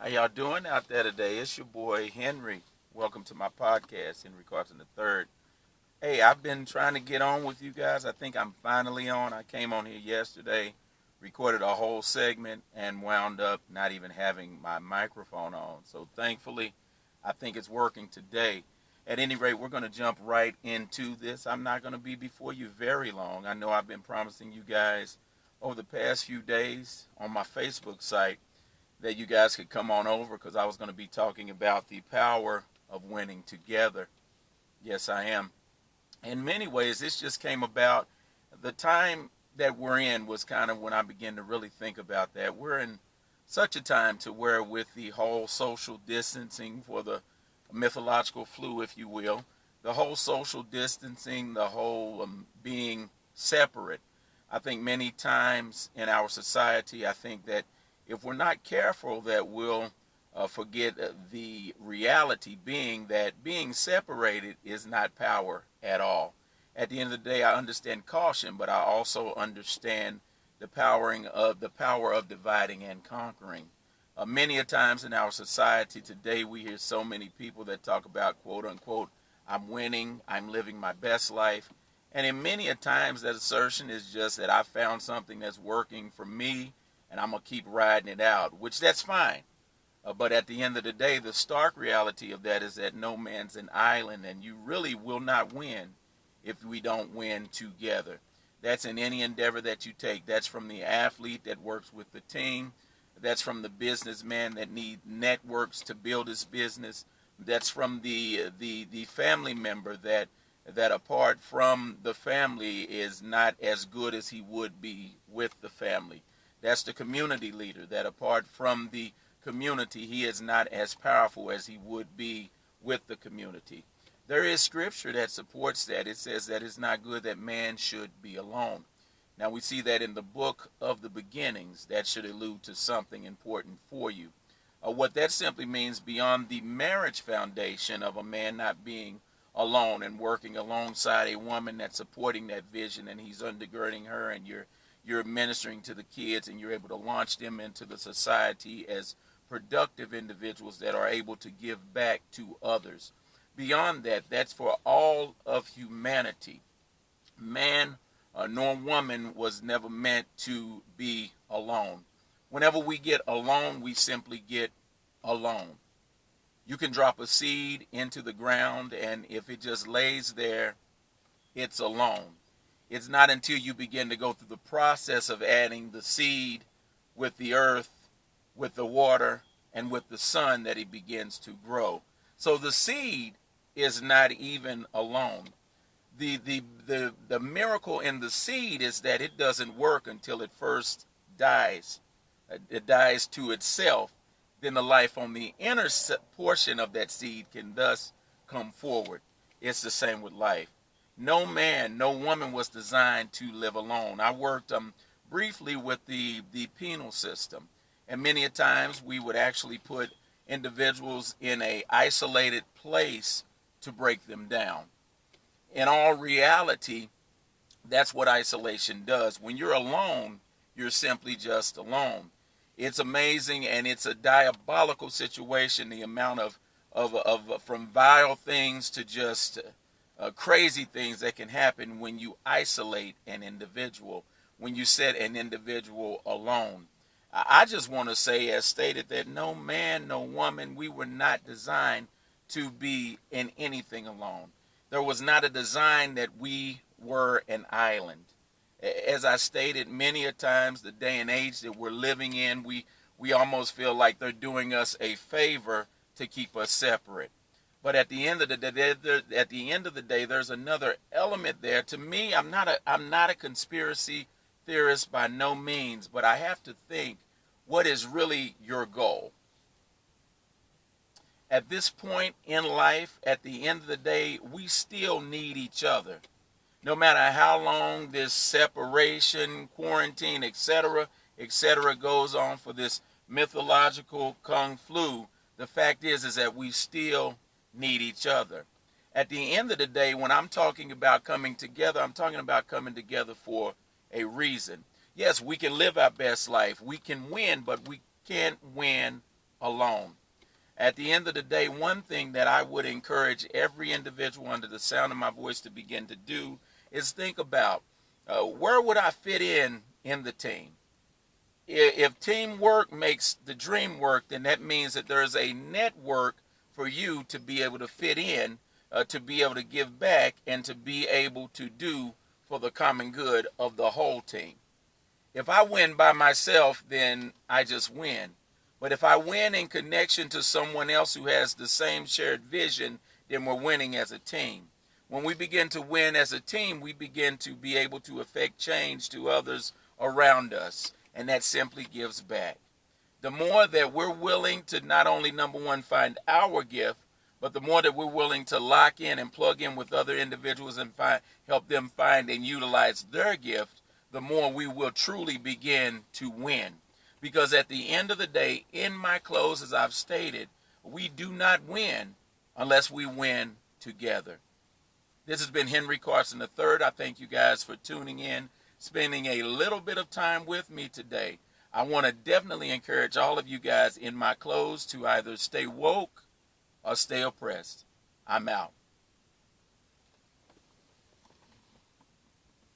How y'all doing out there today? It's your boy Henry. Welcome to my podcast, Henry Carson III. Hey, I've been trying to get on with you guys. I think I'm finally on. I came on here yesterday, recorded a whole segment, and wound up not even having my microphone on. So thankfully, I think it's working today. At any rate, we're going to jump right into this. I'm not going to be before you very long. I know I've been promising you guys over the past few days on my Facebook site that you guys could come on over because I was going to be talking about the power of winning together. Yes, I am. In many ways, this just came about. The time that we're in was kind of when I began to really think about that. We're in such a time to where with the whole social distancing for the mythological flu, if you will, the whole social distancing, the whole being separate. I think many times in our society, I think that if we're not careful, that we'll forget the reality being that being separated is not power at all. At the end of the day, I understand caution, but I also understand the power of dividing and conquering. Many a times in our society today, we hear so many people that talk about, quote unquote, I'm winning, I'm living my best life. And in many a times that assertion is just that I found something that's working for me and I'm going to keep riding it out, which that's fine. But at the end of the day, the stark reality of that is that no man's an island, and you really will not win if we don't win together. That's in any endeavor that you take. That's from the athlete that works with the team. That's from the businessman that needs networks to build his business. That's from the family member that apart from the family is not as good as he would be with the family. That's the community leader that apart from the community, he is not as powerful as he would be with the community. There is scripture that supports that. It says that it's not good that man should be alone. Now we see that in the book of the beginnings. That should allude to something important for you. What that simply means, beyond the marriage foundation of a man not being alone and working alongside a woman that's supporting that vision, and he's undergirding her, and you're ministering to the kids, and you're able to launch them into the society as productive individuals that are able to give back to others. Beyond that, that's for all of humanity. Man nor woman was never meant to be alone. Whenever we get alone, we simply get alone. You can drop a seed into the ground, and if it just lays there, it's alone. It's not until you begin to go through the process of adding the seed with the earth, with the water, and with the sun that it begins to grow. So the seed is not even alone. The miracle in the seed is that it doesn't work until it first dies. It dies to itself. Then the life on the inner portion of that seed can thus come forward. It's the same with life. No man, no woman was designed to live alone. I worked briefly with the penal system. And many a times we would actually put individuals in a isolated place to break them down. In all reality, that's what isolation does. When you're alone, you're simply just alone. It's amazing, and it's a diabolical situation, the amount of from vile things to just crazy things that can happen when you isolate an individual, when you set an individual alone. I just want to say, as stated, that no man, no woman, we were not designed to be in anything alone. There was not a design that we were an island. As I stated many a times, the day and age that we're living in, we almost feel like they're doing us a favor to keep us separate. But at the end of the day, there's another element there. To me, I'm not a conspiracy theorist by no means, but I have to think, what is really your goal? At this point in life, at the end of the day, we still need each other. No matter how long this separation, quarantine, etc., goes on for this mythological kung flu, the fact is that we still need each other. At the end of the day, when I'm talking about coming together, I'm talking about coming together for a reason. Yes, we can live our best life. We can win, but we can't win alone. At the end of the day, one thing that I would encourage every individual under the sound of my voice to begin to do is think about where would I fit in the team? If teamwork makes the dream work, then that means that there's a network for you to be able to fit in, to be able to give back, and to be able to do for the common good of the whole team. If I win by myself, then I just win. But if I win in connection to someone else who has the same shared vision, then we're winning as a team. When we begin to win as a team, we begin to be able to affect change to others around us, and that simply gives back. The more that we're willing to not only, number one, find our gift, but the more that we're willing to lock in and plug in with other individuals and help them find and utilize their gift, the more we will truly begin to win. Because at the end of the day, in my close, as I've stated, we do not win unless we win together. This has been Henry Carson III. I thank you guys for tuning in, spending a little bit of time with me today. I want to definitely encourage all of you guys in my close to either stay woke or stay oppressed. I'm out.